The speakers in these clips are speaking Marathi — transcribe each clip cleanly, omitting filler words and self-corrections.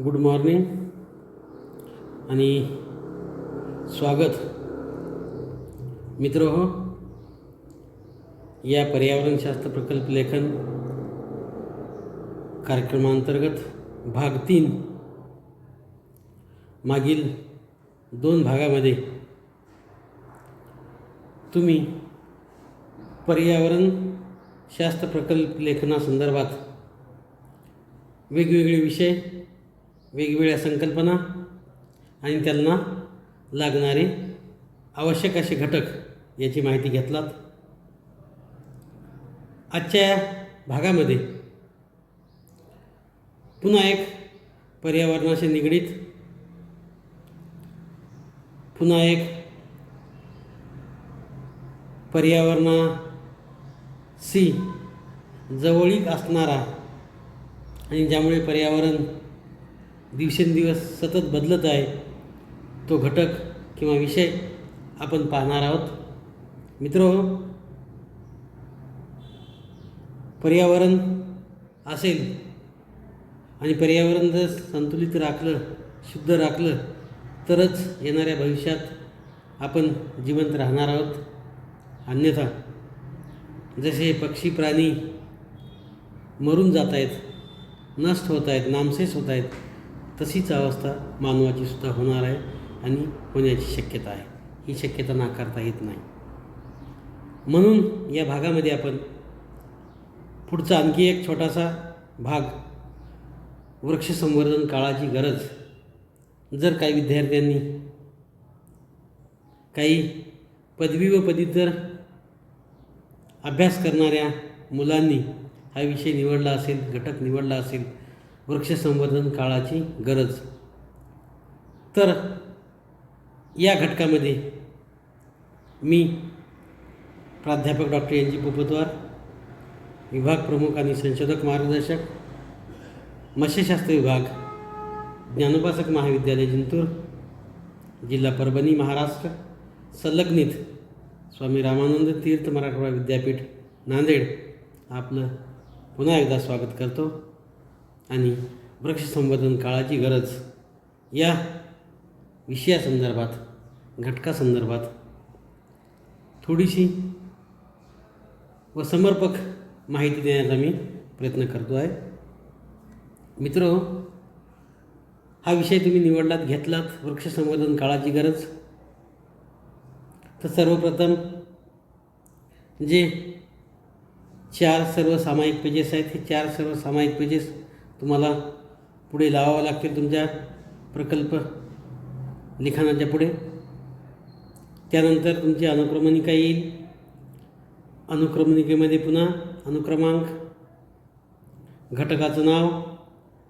गुड मॉर्निंग आणि स्वागत मित्रहो. या पर्यावरणशास्त्र प्रकल्प लेखन कार्यक्रमांतर्गत भाग 3 मागील 2 भागामध्ये तुम्ही पर्यावरणशास्त्र प्रकल्प लेखनासंदर्भात वेगवेगळे विषय, वेगवेगळ्या संकल्पना आणि त्यांना लागणारे आवश्यक असे घटक याची माहिती घेतलात. आजच्या या भागामध्ये पुन्हा एक पर्यावरणाशी निगडीत, पुन्हा एक पर्यावरणाशी जवळीक असणारा आणि ज्यामुळे पर्यावरण दिवसेंदिवस सतत बदलत आहे तो घटक किंवा विषय आपण पाहणार आहोत. मित्रहो, पर्यावरण असेल आणि पर्यावरण जर संतुलित राखलं, शुद्ध राखलं तरच येणाऱ्या भविष्यात आपण जिवंत राहणार आहोत. अन्यथा जसे पक्षी प्राणी मरून जात आहेत, नष्ट होत आहेत, नामशेष होत आहेत, तशीच अवस्था मानवाची सुद्धा होणार आहे आणि होण्याची शक्यता आहे. ही शक्यता नाकारता येत नाही. म्हणून या भागामध्ये आपण पुढचा आणखी एक छोटासा भाग, वृक्षसंवर्धन काळाची गरज. जर काही विद्यार्थ्यांनी, काही पदवी व पदव्युत्तर अभ्यास करणाऱ्या मुलांनी हा विषय निवडला असेल, घटक निवडला असेल, वृक्षसंवर्धन काळाची गरज, तर या घटकामध्ये मी प्राध्यापक डॉक्टर एन जी पोपतवार, विभाग प्रमुख आणि संशोधक मार्गदर्शक, मत्स्यशास्त्र विभाग, ज्ञानोपासक महाविद्यालय जिंतूर, जिल्हा परभणी, महाराष्ट्र, संलग्नित स्वामी रामानंद तीर्थ मराठवाडा विद्यापीठ नांदेड, आपलं पुन्हा एकदा स्वागत करतो आणि वृक्षसंवर्धन काळाची गरज या विषयासंदर्भात, घटकासंदर्भात थोडीशी व समर्पक माहिती देण्याचा मी प्रयत्न करतो आहे. मित्र, हा विषय तुम्ही निवडलात, घेतलात, वृक्षसंवर्धन काळाची गरज, तर सर्वप्रथम जे 4 सर्वसामायिक पेजेस आहेत, हे 4 सर्वसामायिक पेजेस तुम्हाला पुढे लावावं लागतील तुमच्या प्रकल्प लिखाणाच्या पुढे. त्यानंतर तुमची अनुक्रमणिका येईल. अनुक्रमणिकेमध्ये पुन्हा अनुक्रमांक, घटकाचं नाव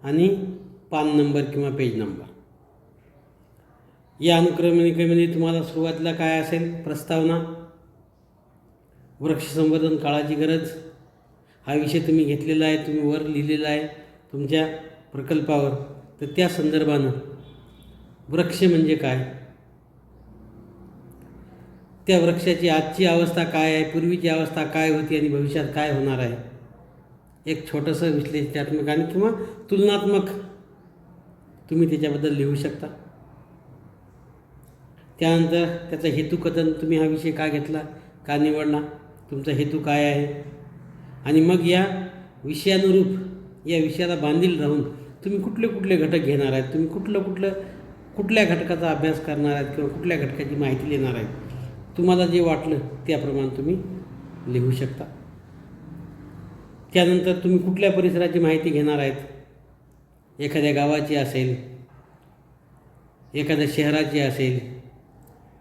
आणि पान नंबर किंवा पेज नंबर. या अनुक्रमणिकेमध्ये तुम्हाला सुरुवातीला काय असेल? प्रस्तावना, वृक्षसंवर्धन काळाची गरज हा विषय तुम्ही घेतलेला आहे, तुम्ही वर लिहिलेला आहे तुमच्या प्रकल्पावर. तर त्या संदर्भानं वृक्ष म्हणजे काय, त्या वृक्षाची आजची अवस्था काय आहे, पूर्वीची अवस्था काय होती आणि भविष्यात काय होणार आहे, एक छोटंसं विश्लेषणात्मक आणि किंवा तुलनात्मक तुम्ही त्याच्याबद्दल लिहू शकता. त्यानंतर त्याचा हेतुकथन, तुम्ही हा विषय का घेतला, का निवडला, तुमचा हेतू काय आहे, आणि मग या विषयानुरूप, या विषयाला बांधील राहून तुम्ही कुठले कुठले घटक घेणार आहेत, तुम्ही कुठल्या घटकाचा अभ्यास करणार आहेत किंवा कुठल्या घटकाची माहिती लिहिणार आहेत, तुम्हाला जे वाटलं त्याप्रमाणे तुम्ही लिहू शकता. त्यानंतर तुम्ही कुठल्या परिसराची माहिती घेणार आहेत, एखाद्या गावाची असेल, एखाद्या शहराची असेल,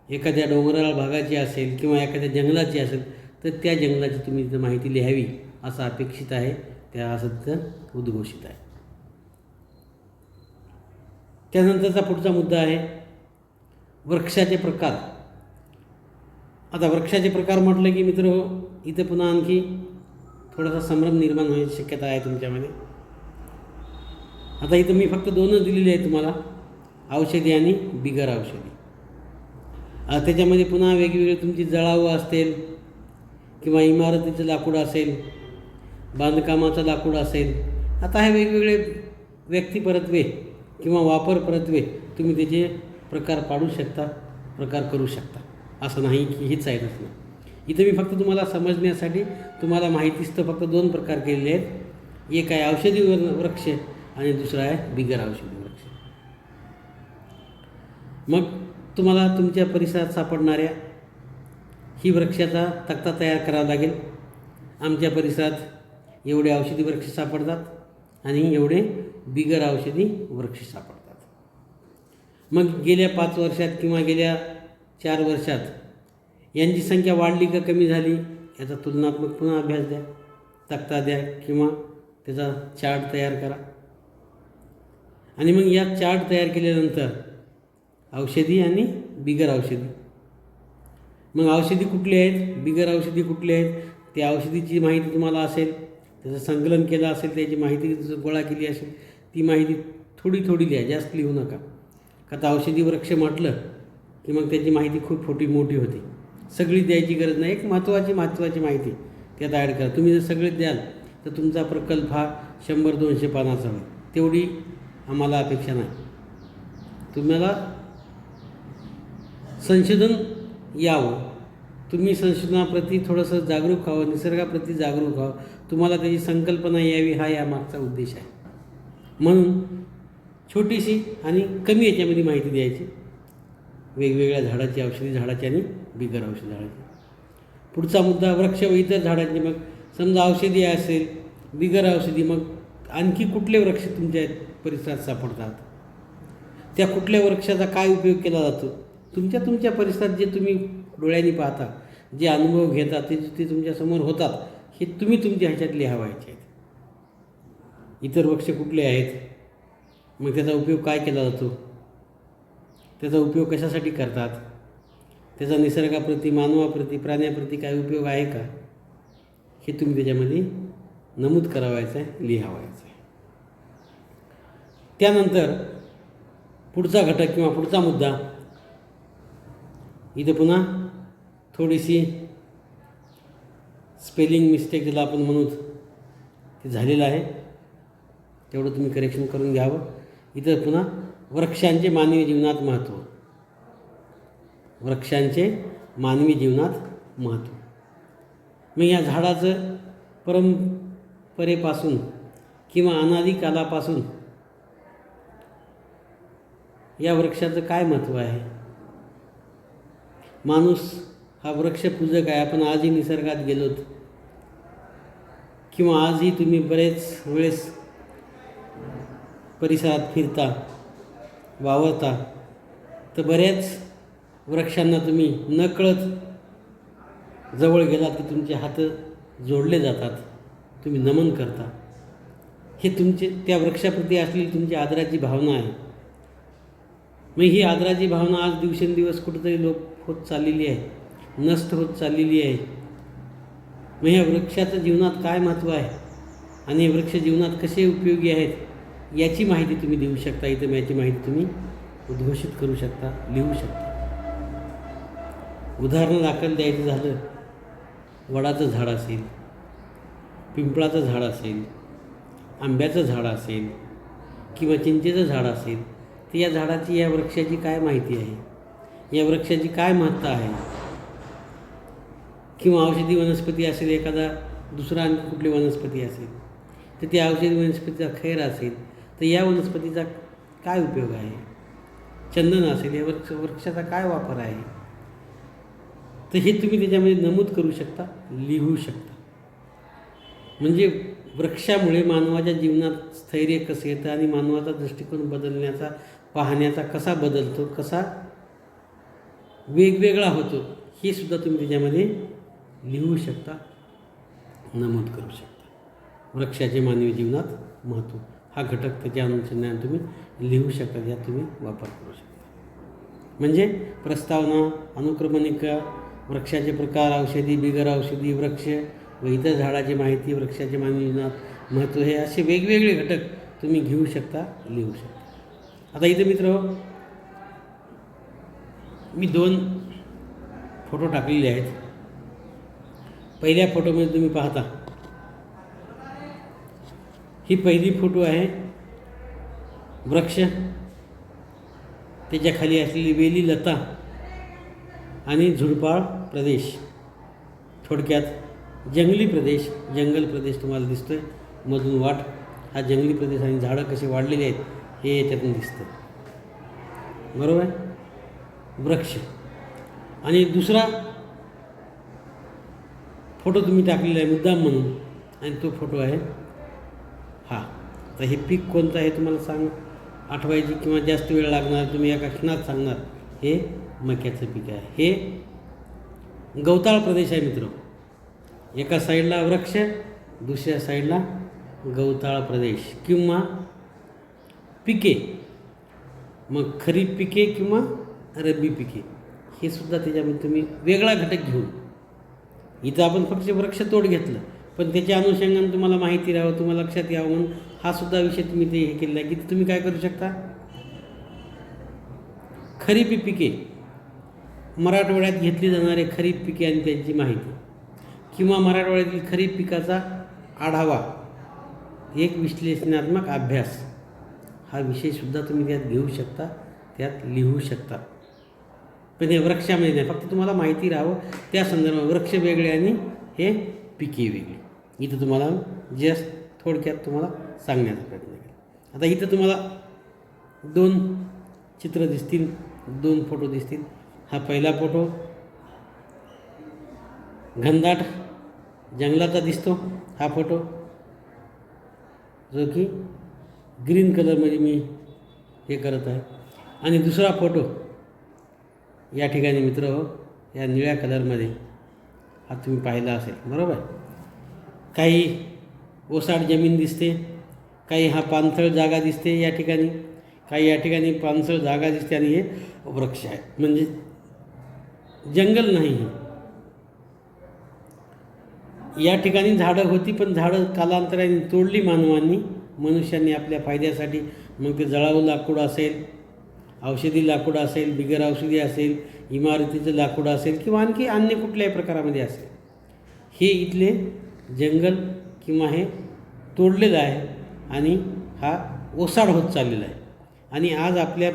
एखाद्या डोंगराळ भागाची असेल किंवा एखाद्या जंगलाची असेल, तर त्या जंगलाची तुम्ही तिथं माहिती लिहावी असं अपेक्षित आहे, त्या असं तिथं उद्घोषित आहे. त्यानंतरचा पुढचा मुद्दा आहे वृक्षाचे प्रकार. आता वृक्षाचे प्रकार म्हटलं की मित्र, इथं पुन्हा आणखी थोडासा संभ्रम निर्माण होण्याची शक्यता आहे तुमच्यामध्ये. आता इथं मी फक्त 2च दिलेले आहे तुम्हाला, औषधी आणि बिगर औषधी. त्याच्यामध्ये पुन्हा वेगवेगळे तुमची जळावं असतील किंवा इमारतीचं लाकूड असेल, बांधकामाचं लाकूड असेल. आता हे वेगवेगळे व्यक्तिपरत्वे किंवा वापर परत्वे तुम्ही त्याचे प्रकार पाडू शकता, प्रकार करू शकता. असं नाही की हेच आहे तसं. इथं मी फक्त तुम्हाला समजण्यासाठी तुम्हाला माहितीच तर फक्त 2 प्रकार केलेले आहेत. एक आहे औषधी वृक्ष आणि दुसरा आहे बिगर औषधी वृक्ष. मग तुम्हाला तुमच्या परिसरात सापडणाऱ्या ही वृक्षाचा तक्ता तयार करावा लागेल. आमच्या परिसरात एवढे औषधी वृक्ष सापडतात आणि एवढे बिगर औषधी वृक्ष सापडतात. मग गेल्या 5 वर्षात किंवा गेल्या 4 वर्षात यांची संख्या वाढली का कमी झाली याचा तुलनात्मक पुन्हा अभ्यास द्या, तक्ता द्या किंवा त्याचा चार्ट तयार करा. आणि मग या चार्ट तयार केल्यानंतर औषधी आणि बिगर औषधी, मग औषधी कुठली आहेत, बिगर औषधी कुठली आहेत, त्या औषधीची माहिती तुम्हाला असेल, त्याचं संकलन केलं असेल, त्याची माहिती गोळा केली असेल, ती माहिती थोडी थोडी लिहा, जास्त लिहू नका. का तर औषधी वृक्ष म्हटलं की मग त्याची माहिती खूप मोठी होती. सगळी द्यायची गरज नाही, एक महत्त्वाची माहिती त्यात ॲड करा. तुम्ही जर सगळे द्याल तर तुमचा प्रकल्प हा 100-200 पानाचा होईल. तेवढी आम्हाला अपेक्षा नाही. तुम्हाला संशोधन यावं, तुम्ही संशोधनाप्रती थोडंसं जागरूक व्हावं, निसर्गाप्रती जागरूक व्हावं, तुम्हाला त्याची संकल्पना यावी, हा यामागचा उद्देश आहे. म्हणून छोटीशी आणि कमी याच्यामध्ये माहिती द्यायची, वेगवेगळ्या झाडाची, औषधी झाडाची आणि बिगर औषधी झाडाची. पुढचा मुद्दा वृक्ष व इतर झाडांची. मग समजा औषधी असेल, बिगर औषधी, मग आणखी कुठले वृक्ष तुमच्या परिसरात सापडतात, त्या कुठल्या वृक्षाचा काय उपयोग केला जातो, तुमच्या परिसरात जे तुम्ही डोळ्यांनी पाहता, जे अनुभव घेता, ते तुमच्यासमोर होतात, हे तुम्ही तुमच्या ह्याच्यात लिहावायचे आहेत. इतर वृक्ष कुठले आहेत, मग त्याचा उपयोग काय केला जातो, त्याचा उपयोग कशासाठी करतात, त्याचा निसर्गाप्रती, मानवाप्रती, प्राण्याप्रती काय उपयोग आहे का, हे तुम्ही त्याच्यामध्ये नमूद करावायचं आहे, लिहावायचं आहे. त्यानंतर पुढचा घटक किंवा पुढचा मुद्दा, इथं पुन्हा थोडीशी स्पेलिंग मिस्टेक ज्याला आपण म्हणू ते झालेलं आहे, तेवढं तुम्ही करेक्शन करून घ्यावं. इथं पुन्हा वृक्षांचे मानवी जीवनात महत्त्व, वृक्षांचे मानवी जीवनात महत्त्व. मग या झाडाचं परंपरेपासून किंवा अनादी कालापासून या वृक्षाचं काय महत्त्व आहे. माणूस हा वृक्षपूजक आहे. आपण आजही निसर्गात गेलोत किंवा आजही तुम्ही बरेच वेळेस परिसरात फिरता, वावरता, तर बऱ्याच वृक्षांना तुम्ही नकळत जवळ गेलात की तुमचे हात जोडले जातात, तुम्ही नमन करता. हे तुमचे त्या वृक्षाप्रती असलेली तुमची आदराची भावना आहे. मग ही आदराची भावना आज दिवसेंदिवस कुठंतरी लोप होत चाललेली आहे, नष्ट होत चाललेली आहे. मग ह्या वृक्षाचं जीवनात काय महत्त्व आहे आणि हे वृक्ष जीवनात कसे उपयोगी आहेत याची माहिती तुम्ही देऊ शकता. इथं याची माहिती तुम्ही उद्घोषित करू शकता, लिहू शकता. उदाहरण दाखल द्यायचं झालं, वडाचं झाड असेल, पिंपळाचं झाड असेल, आंब्याचं झाड असेल किंवा चिंचेचं झाड असेल, तर या झाडाची, या वृक्षाची काय माहिती आहे, या वृक्षाची काय महत्त्व आहे. किंवा औषधी वनस्पती असेल, एखादा दुसरा आणखी कुठली वनस्पती असेल, तर त्या औषधी वनस्पतीचा खैर असेल, तर या वनस्पतीचा काय उपयोग आहे. चंदन असेल, या वृक्षाचा काय वापर आहे, तर हे तुम्ही त्याच्यामध्ये नमूद करू शकता, लिहू शकता. म्हणजे वृक्षामुळे मानवाच्या जीवनात स्थैर्य कसं येतं आणि मानवाचा दृष्टिकोन बदलण्याचा, पाहण्याचा कसा बदलतो, कसा वेगवेगळा होतो, हे सुद्धा तुम्ही त्याच्यामध्ये लिहू शकता, नमूद करू शकता. वृक्षाचे मानवी जीवनात महत्त्व हा घटक त्याच्या अनुषंगाने तुम्ही लिहू शकता, यात तुम्ही वापर करू शकता. म्हणजे प्रस्तावना, अनुक्रमणिका, वृक्षाचे प्रकार, औषधी, बिगर औषधी, वृक्ष व इतर झाडाची माहिती, वृक्षाचे मानवी जीवनात महत्त्व, हे असे वेगवेगळे घटक तुम्ही घेऊ शकता, लिहू शकता. आता इथे मित्र मी 2 फोटो टाकलेले आहेत. पहिल्या फोटोमध्ये तुम्ही पाहता, ही पहिली फोटो आहे वृक्ष, त्याच्या खाली असलेली वेली लता आणि झुडपाळ प्रदेश, थोडक्यात जंगली प्रदेश, जंगल प्रदेश तुम्हाला दिसतो आहे. मधून वाट, हा जंगली प्रदेश आणि झाडं कसे वाढलेले आहेत हे याच्यातून दिसतं. बरोबर आहे. वृक्ष. आणि दुसरा फोटो तुम्ही टाकलेला आहे मुद्दाम म्हणून, आणि तो फोटो आहे हा. तर हे पीक कोणतं आहे तुम्हाला आठवायची किंवा जास्त वेळ लागणार, तुम्ही एका क्षणात सांगणार. हे मक्याचं पीक आहे. हे गवताळ प्रदेश आहे मित्र. एका साईडला वृक्ष, दुसऱ्या साईडला गवताळ प्रदेश किंवा पिके. मग खरीप पिके किंवा रब्बी पिके हे सुद्धा त्याच्यामध्ये तुम्ही वेगळा घटक घेऊन, इथं आपण फक्त वृक्षतोड घेतलं, पण त्याच्या अनुषंगाने तुम्हाला माहिती राहावं, तुम्हाला लक्षात यावं म्हणून हा सुद्धा विषय तुम्ही ते हे केलेला आहे की तुम्ही काय करू शकता. खरीप पिके, मराठवाड्यात घेतली जाणारे खरीप पिके आणि त्यांची माहिती, किंवा मराठवाड्यातील खरीप पिकाचा आढावा, एक विश्लेषणात्मक अभ्यास, हा विषयसुद्धा तुम्ही त्यात घेऊ शकता, त्यात लिहू शकता. पण हे वृक्षामध्ये नाही, फक्त तुम्हाला माहिती राहावं त्या संदर्भात. वृक्ष वेगळे आणि हे पिके वेगळी. इथं तुम्हाला जस्ट थोडक्यात तुम्हाला सांगण्याचा प्रयत्न केला. आता इथं तुम्हाला 2 चित्र दिसतील, 2 फोटो दिसतील. हा पहिला फोटो घनदाट जंगलाचा दिसतो, हा फोटो जो की ग्रीन कलरमध्ये मी हे करत आहे. आणि दुसरा फोटो या ठिकाणी मित्र या निळ्या कलरमध्ये हा तुम्ही पाहिला असेल. बरोबर. काही ओसाड जमीन दिसते, काही हा पाणथळ जागा दिसते या ठिकाणी, काही या ठिकाणी पाणथळ जागा दिसते, आणि हे वृक्ष आहे, म्हणजे जंगल नाही. या ठिकाणी झाडं होती, पण झाडं कालांतराने तोडली मानवांनी, मनुष्यांनी आपल्या फायद्यासाठी. मग ते जळाऊ लाकूड असेल, औषधी लाकूड असेल, बिगर औषधी असेल, इमारतीचं लाकूड असेल, किंवा आणखी अन्य कुठल्याही प्रकारामध्ये असेल, हे इथले जंगल किंवा हे तोडलेलं आहे आणि हा ओसाड होत चाललेला आहे. आणि आज आपल्या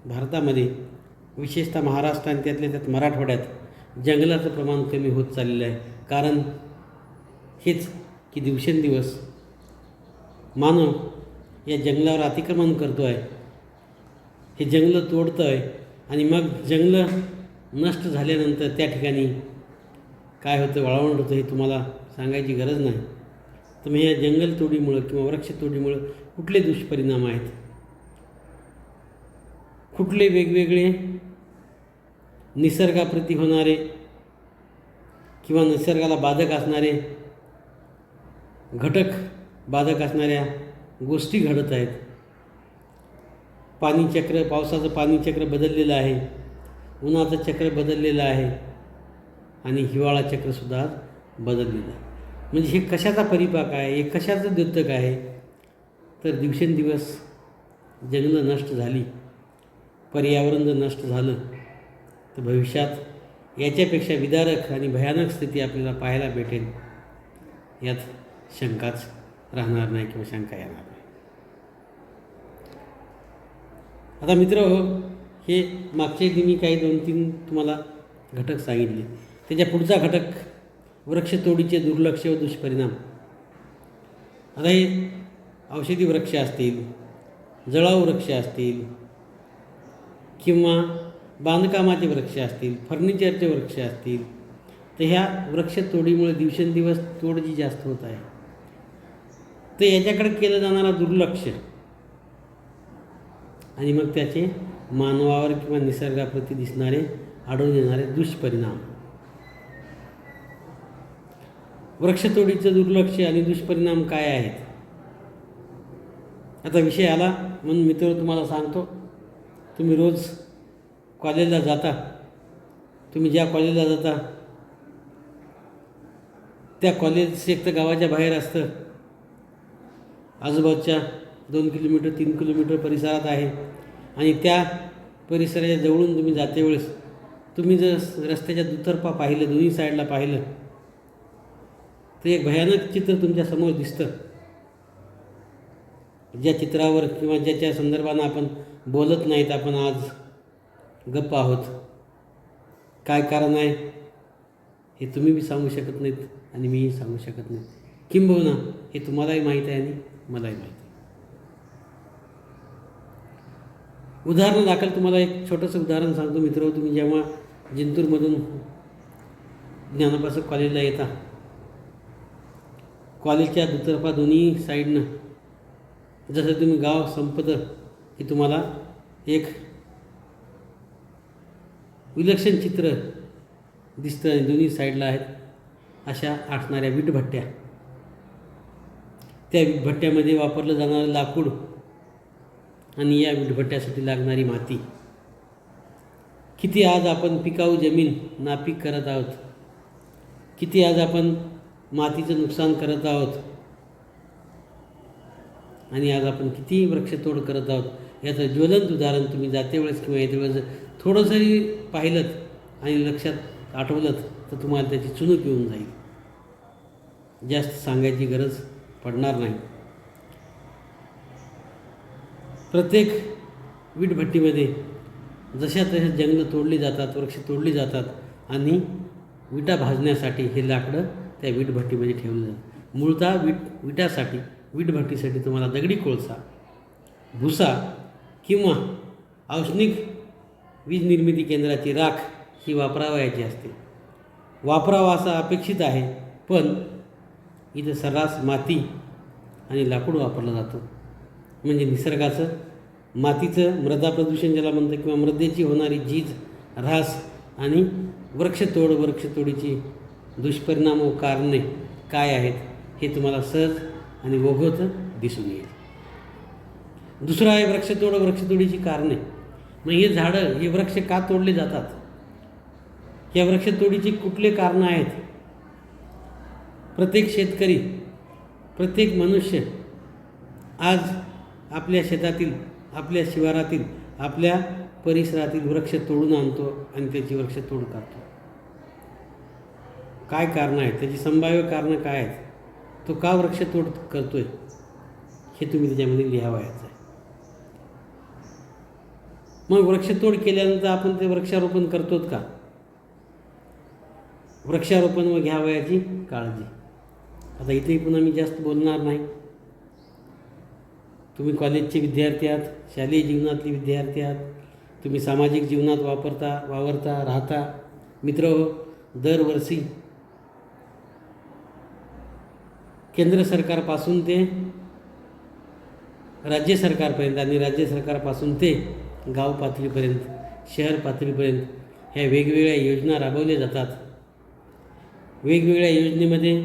भारतामध्ये, विशेषतः महाराष्ट्र आणि त्यातल्या त्यात मराठवाड्यात जंगलाचं प्रमाण कमी होत चाललेलं आहे. कारण हेच की दिवसेंदिवस मानव या जंगलावर अतिक्रमण करतो आहे, हे जंगलं तोडतं आहे, आणि मग जंगलं नष्ट झाल्यानंतर त्या ठिकाणी काय होतं, वाळवंट होतं, हे तुम्हाला सांगायची गरज नाही. तर मग या जंगलतोडीमुळं किंवा वृक्षतोडीमुळं कुठले दुष्परिणाम आहेत, कुठले वेगवेगळे निसर्गाप्रती होणारे किंवा निसर्गाला बाधक असणारे घटक, बाधक असणाऱ्या गोष्टी घडत आहेत. पाणीचक्र, पावसाचं पाणीचक्र बदललेलं आहे, उन्हाचं चक्र बदललेलं आहे, आणि हिवाळा चक्रसुद्धा बदललेलं आहे. म्हणजे हे कशाचा परिपाक आहे, हे कशाचं द्योतक आहे, तर दिवसेंदिवस जंगलं नष्ट झाली, पर्यावरण जर नष्ट झालं तर भविष्यात याच्यापेक्षा विदारक आणि भयानक स्थिती आपल्याला पाहायला भेटेल, यात शंकाच राहणार नाही किंवा शंका येणार नाही. आता मित्र हे मागचे मी काही 2-3 तुम्हाला घटक सांगितले. त्याच्या पुढचा घटक वृक्षतोडीचे दुर्लक्ष व दुष्परिणाम. आता हे औषधी वृक्ष असतील, जळाऊ वृक्ष असतील, किंवा बांधकामाचे वृक्ष असतील, फर्निचरचे वृक्ष असतील, तर ह्या वृक्षतोडीमुळे दिवसेंदिवस तोड जी जास्त होत आहे, तर याच्याकडे केलं जाणारं दुर्लक्ष आणि मग त्याचे मानवावर किंवा निसर्गाप्रती दिसणारे, आढळून येणारे दुष्परिणाम. वृक्षतोडीचं दुर्लक्ष आणि दुष्परिणाम काय आहेत. आता विषय आला म्हणून मित्र तुम्हाला सांगतो. तुम्ही रोज कॉलेजला जाता, तुम्ही ज्या कॉलेजला जाता त्या कॉलेज एक तर गावाच्या बाहेर असतं, आजूबाजूच्या 2 किलोमीटर 3 किलोमीटर परिसरात आहे, आणि त्या परिसराच्या जवळून तुम्ही जाते वेळेस तुम्ही जर रस्त्याच्या दुतर्फा पाहिलं, दोन्ही साईडला पाहिलं, तर एक भयानक चित्र तुमच्यासमोर दिसतं. ज्या चित्रावर किंवा ज्याच्या संदर्भानं आपण बोलत नाहीत, आपण आज गप्प आहोत. काय कारण आहे हे तुम्ही बी सांगू शकत नाहीत आणि मीही सांगू शकत नाही. किंबहुना हे तुम्हालाही माहीत आहे आणि मलाही माहीत आहे. उदाहरणादाखल तुम्हाला एक छोटंसं उदाहरण सांगतो मित्र. तुम्ही जेव्हा जिंतूरमधून ज्ञानोपासक कॉलेजला येता, कॉलेजच्या दुतर्फा दोन्ही साईडनं जसं तुम्ही गाव संपतं की तुम्हाला एक विलक्षण चित्र दिसतं आणि दोन्ही साईडला आहेत अशा असणाऱ्या वीटभट्ट्या. त्या वीटभट्ट्यामध्ये वापरलं जाणारं लाकूड आणि या वीटभट्ट्यासाठी लागणारी माती. किती आज आपण पिकाऊ जमीन नापीक करत आहोत, किती आज आपण मातीचं नुकसान करत आहोत आणि आज आपण किती वृक्षतोड करत आहोत याचं ज्वलंत उदाहरण तुम्ही जाते वेळेस किंवा येते वेळेस थोडं जरी पाहिलं आणि लक्षात आठवलं तर तुम्हाला त्याची चुणूक येऊन जाईल. जास्त सांगायची गरज पडणार नाही. प्रत्येक वीटभट्टीमध्ये जशा तशा जंगलं तोडली जातात, वृक्ष तोडली जातात आणि विटा भाजण्यासाठी हे लाकडं त्या वीटभट्टीमध्ये ठेवलं जातं. मूळतः विटासाठी वीटभट्टीसाठी तुम्हाला दगडी कोळसा, भुसा किंवा औष्णिक वीज निर्मिती केंद्राची राख ही वापरावयाची असते. वापरावा असा अपेक्षित आहे, पण इथं सर्रास माती आणि लाकूड वापरलं जातं. म्हणजे निसर्गाचं, मातीचं मृदा प्रदूषण ज्याला म्हणतं किंवा मृदेची होणारी झीज, ऱ्हास आणि वृक्षतोडीची दुष्परिणाम व कारणे काय आहेत हे तुम्हाला सहज आणि ओघवत दिसून येईल. दुसरं आहे वृक्षतोडीची कारणे. मग हे झाडं, हे वृक्ष का तोडले जातात, या वृक्षतोडीची कुठले कारणं आहेत. प्रत्येक शेतकरी, प्रत्येक मनुष्य आज आपल्या शेतातील, आपल्या शिवारातील, आपल्या परिसरातील वृक्ष तोडून आणतो आणि त्याची वृक्षतोड करतो. काय कारणं आहेत, त्याची संभाव्य कारणं काय आहेत, तो का वृक्षतोड करतोय हे तुम्ही त्याच्यामध्ये लिहावयाचं आहे. मग वृक्षतोड केल्यानंतर आपण ते वृक्षारोपण करतोत का? वृक्षारोपण व घ्यावयाची काळजी. आता इथेही पुन्हा मी जास्त बोलणार नाही. तुम्ही कॉलेजचे विद्यार्थी आहात, शालेय जीवनातले विद्यार्थी आहात, तुम्ही सामाजिक जीवनात वावरता राहता. मित्रहो, दरवर्षी केंद्र सरकारपासून ते राज्य सरकारपर्यंत आणि राज्य सरकारपासून ते गाव पातळीपर्यंत, शहर पातळीपर्यंत ह्या वेगवेगळ्या योजना राबवल्या जातात. वेगवेगळ्या योजनेमध्ये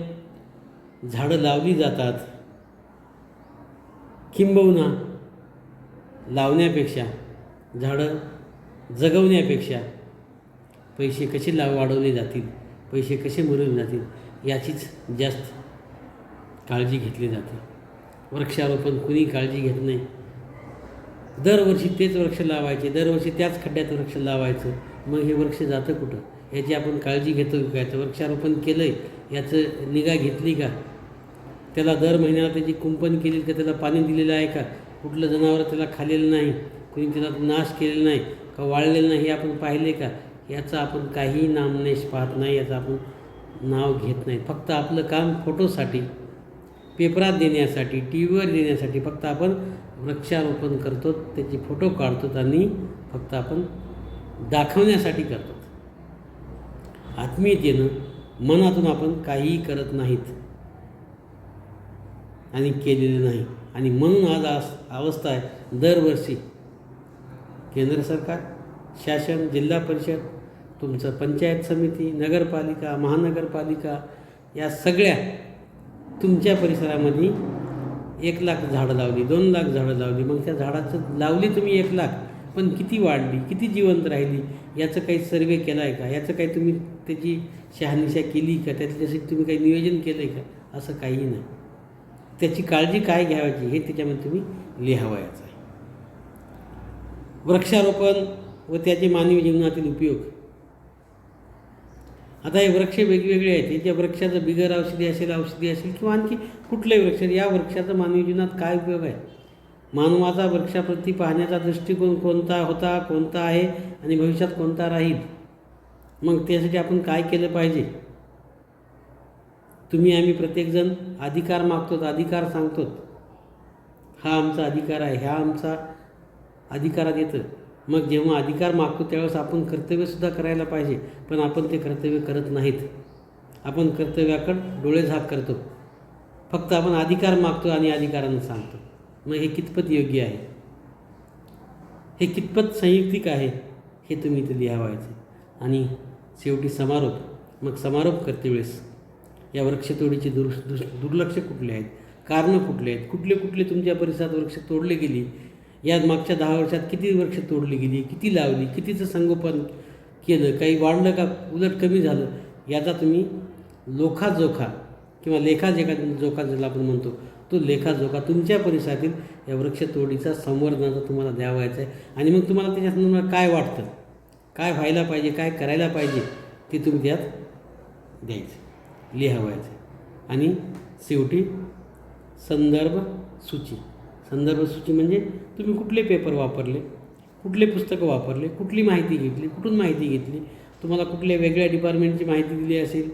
झाडं लावली जातात. किंबहुना लावण्यापेक्षा, झाडं जगवण्यापेक्षा पैसे कसे वाढवले जातील, पैसे कसे मिळवले जातील याचीच जास्त काळजी घेतली जाते. वृक्षारोपण कुणी काळजी घेत नाही. दरवर्षी तेच वृक्ष लावायचे, दरवर्षी त्याच खड्ड्यात वृक्ष लावायचं. मग हे वृक्ष जातं कुठं याची आपण काळजी घेतो का? याचं वृक्षारोपण केलं आहे याचं निगा घेतली का? त्याला दर महिन्याला त्याची कुंपण केली का? त्याला पाणी दिलेलं आहे का? कुठलं जनावर त्याला खाल्लेलं नाही, कुणी त्याला नाश केलेला नाही का, वाळलेलं नाही हे आपण पाहिले का? याचं आपण काही नामनेश पाहत नाही, याचं आपण नाव घेत नाही. फक्त आपलं काम फोटोसाठी, पेपरात देण्यासाठी, टी व्हीवर देण्यासाठी फक्त आपण वृक्षारोपण करतो, त्याचे फोटो काढतो आणि फक्त आपण दाखवण्यासाठी करतो. आत्मीयतेनं मनातून आपण काहीही करत नाहीत आणि केलेलं नाही. आणि म्हणून आज अवस्था आहे, दरवर्षी केंद्र सरकार, शासन, जिल्हा परिषद, तुमचं पंचायत समिती, नगरपालिका, महानगरपालिका या सगळ्या तुमच्या परिसरामध्ये 1,00,000 झाडं लावली, 2,00,000 झाडं लावली. मग त्या झाडाचं लावली तुम्ही 1,00,000, पण किती वाढली, किती जिवंत राहिली याचं काही सर्वे केला आहे का? याचं काही तुम्ही त्याची शहानिशा केली का? त्याच्यासाठी तुम्ही काही नियोजन केलं आहे का? असं काही नाही. त्याची काळजी काय घ्यायची हे त्याच्यामध्ये तुम्ही लिहावयाचं आहे. वृक्षारोपण व त्याचे मानवी जीवनातील उपयोग. आता हे वृक्ष वेगवेगळे आहेत. त्या वृक्षाचं बिगर औषधी असेल किंवा आणखी कुठलंही वृक्ष, या वृक्षाचा मानवी जीवनात काय उपयोग आहे मानवाचा वृक्षाप्रती पाहण्याचा दृष्टिकोन कोणता होता, कोणता आहे आणि भविष्यात कोणता राहील. मग त्यासाठी आपण काय केलं पाहिजे. तुम्ही आम्ही प्रत्येकजण अधिकार मागतो, अधिकार सांगतो. हा आमचा अधिकार आहे, ह्या आमचा अधिकारात येतं. मग जेव्हा अधिकार मागतो त्यावेळेस आपण कर्तव्यसुद्धा करायला पाहिजे, पण आपण ते कर्तव्य करत नाहीत. आपण कर्तव्याकडं डोळे झाक करतो. फक्त आपण अधिकार मागतो आणि अधिकारानं सांगतो. मग हे कितपत योग्य आहे, हे कितपत संयुक्तिक आहे, हे तुम्ही इथं लिहावायचे. आणि शेवटी समारोप. मग समारोप करते वेळेस या वृक्षतोडीचे दुर्लक्ष कुठले आहेत, कारणं कुठले आहेत, कुठले कुठले तुमच्या परिसरात वृक्ष तोडले गेली, या मागच्या 10 वर्षात किती वृक्ष तोडली गेली, किती लावली, कितीचं संगोपन केलं, काही वाढलं का उलट कमी झालं, याचा तुम्ही लोखाजोखा किंवा लेखाजोखा ज्याला आपण म्हणतो, तो लेखाजोखा तुमच्या परिसरातील या वृक्षतोडीचा संवर्धनाचा तुम्हाला द्यावायचा आहे. आणि मग तुम्हाला त्याच्यात काय वाटतं, काय व्हायला पाहिजे, काय करायला पाहिजे, ते तुम्ही त्यात द्यायचं, लिहावायचं. आणि शेवटी संदर्भ सूची. संदर्भ सूची म्हणजे तुम्ही कुठले पेपर वापरले, कुठले पुस्तकं वापरले, कुठली माहिती घेतली, कुठून माहिती घेतली, तुम्हाला कुठल्या वेगळ्या डिपार्टमेंटची माहिती दिली असेल,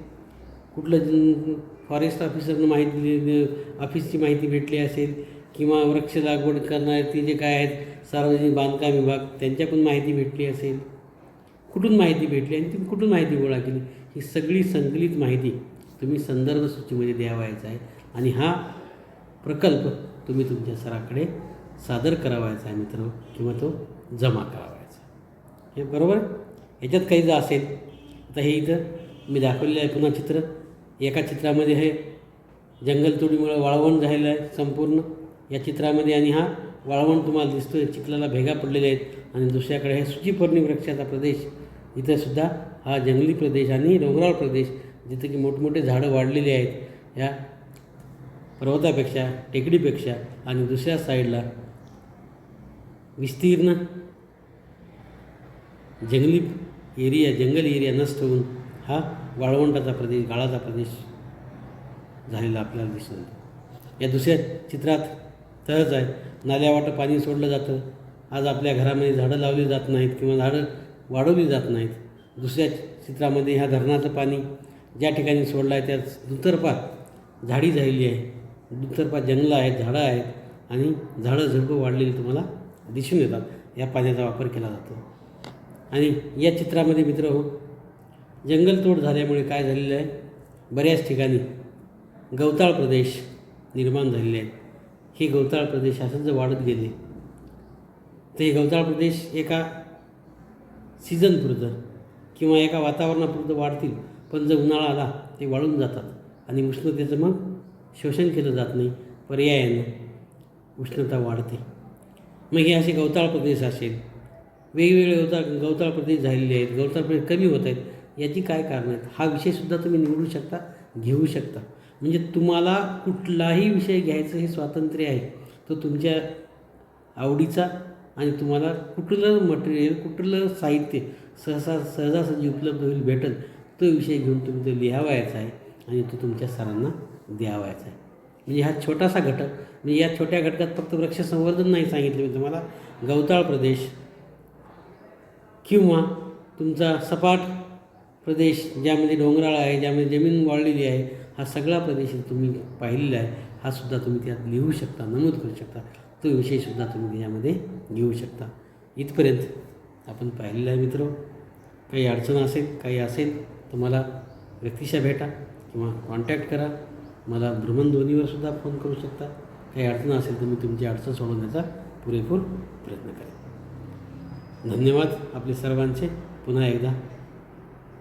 कुठलं फॉरेस्ट ऑफिसरनं माहिती दिली, ऑफिसची माहिती भेटली असेल, किंवा वृक्ष लागवड करणारे ते जे काय आहेत सार्वजनिक बांधकाम विभाग त्यांच्याकडून माहिती भेटली असेल, कुठून माहिती भेटली आणि तुम्ही कुठून माहिती गोळा केली, ही सगळी संकलित माहिती तुम्ही संदर्भ सूचीमध्ये द्यावायचा आहे. आणि हा प्रकल्प तुम्ही तुमच्या सराकडे सादर करावायचा आहे मित्र, किंवा तो जमा करावायचा. हे बरोबर. याच्यात काही जर असेल तर हे इथं मी दाखवलेलं आहे पुन्हा चित्र. एका चित्रामध्ये हे जंगलतोडीमुळे वाळवण झालेलं आहे संपूर्ण या चित्रामध्ये, आणि हा वाळवण तुम्हाला दिसतो आहे, चिखलाला भेगा पडलेल्या आहेत. आणि दुसऱ्याकडे हे सूचीपर्णी वृक्षाचा प्रदेश, इथंसुद्धा हा जंगली प्रदेश आणि डोंगराळ प्रदेश, जिथे की मोठमोठे झाडं वाढलेली आहेत या पर्वतापेक्षा, टेकडीपेक्षा. आणि दुसऱ्या साईडला विस्तीर्ण जंगली एरिया, जंगल एरिया नष्ट होऊन हा वाळवंटाचा प्रदेश, गाळाचा प्रदेश झालेला आपल्याला दिसून येतो. या दुसऱ्या चित्रात तहच आहे, नाल्यावाटं पाणी सोडलं जातं. आज आपल्या घरामध्ये झाडं लावली जात नाहीत किंवा झाडं वाढवली जात नाहीत. दुसऱ्या चित्रामध्ये ह्या धरणाचं पाणी ज्या ठिकाणी सोडलं आहे त्यात दुतर्फा झाडी झालेली आहे, दुतर्फा जंगलं आहेत, झाडं आहेत, आणि झाडं झुडपं वाढलेली तुम्हाला दिसून येतात. या पाण्याचा वापर केला जातो. आणि या चित्रामध्ये मित्रहो, जंगलतोड झाल्यामुळे काय झालेलं आहे, बऱ्याच ठिकाणी गवताळ प्रदेश निर्माण झालेले आहेत. हे गवताळ प्रदेश असं जर वाढत गेले तर हे गवताळ प्रदेश एका सीझनपुरतं किंवा एका वातावरणापुरतं वाढतील, पण जर उन्हाळा आला ते वाळून जातात आणि उष्णतेचं मग शोषण केलं जात नाही, पर्यायानं उष्णता वाढते. मग हे असे गवताळ प्रदेश असेल, वेगवेगळे गवताळ प्रदेश झालेले आहेत, गवताळ प्रदेश कमी होत आहेत, याची काय कारणं आहेत, हा विषयसुद्धा तुम्ही निवडू शकता, घेऊ शकता. म्हणजे तुम्हाला कुठलाही विषय घ्यायचं हे स्वातंत्र्य आहे, तो तुमच्या आवडीचा. आणि तुम्हाला कुठलं मटेरियल, कुठलं साहित्य सहजासहजी उपलब्ध होईल, भेटेल, तो विषय घेऊन तुम्ही तो लिहावायचा आहे आणि तो तुमच्या सरांना द्यावायचा आहे. म्हणजे हा छोटासा घटक, म्हणजे या छोट्या घटकात फक्त वृक्ष संवर्धन नाही सांगितले मी तुम्हाला, गवताळ प्रदेश किंवा तुमचा सपाट प्रदेश ज्यामध्ये डोंगराळ आहे, ज्यामध्ये जमीन वाळलेली आहे, हा सगळा प्रदेश तुम्ही पाहिलेला आहे, हा सुद्धा तुम्ही त्यात लिहू शकता, नमूद करू शकता. तो विषयसुद्धा तुम्ही त्यामध्ये घेऊ शकता. इथपर्यंत आपण पाहिलेलं आहे मित्र. काही अडचण असेल, काही असेल तर मला व्यक्तिशः भेटा किंवा कॉन्टॅक्ट करा. मला भ्रमणध्वनीवरसुद्धा फोन करू शकता. काही अडचण असेल तर मी तुमची अडचण सोडवण्याचा पुरेपूर प्रयत्न करेन. धन्यवाद आपले सर्वांचे. पुन्हा एकदा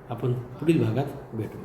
आपण पुढील भागात भेटू.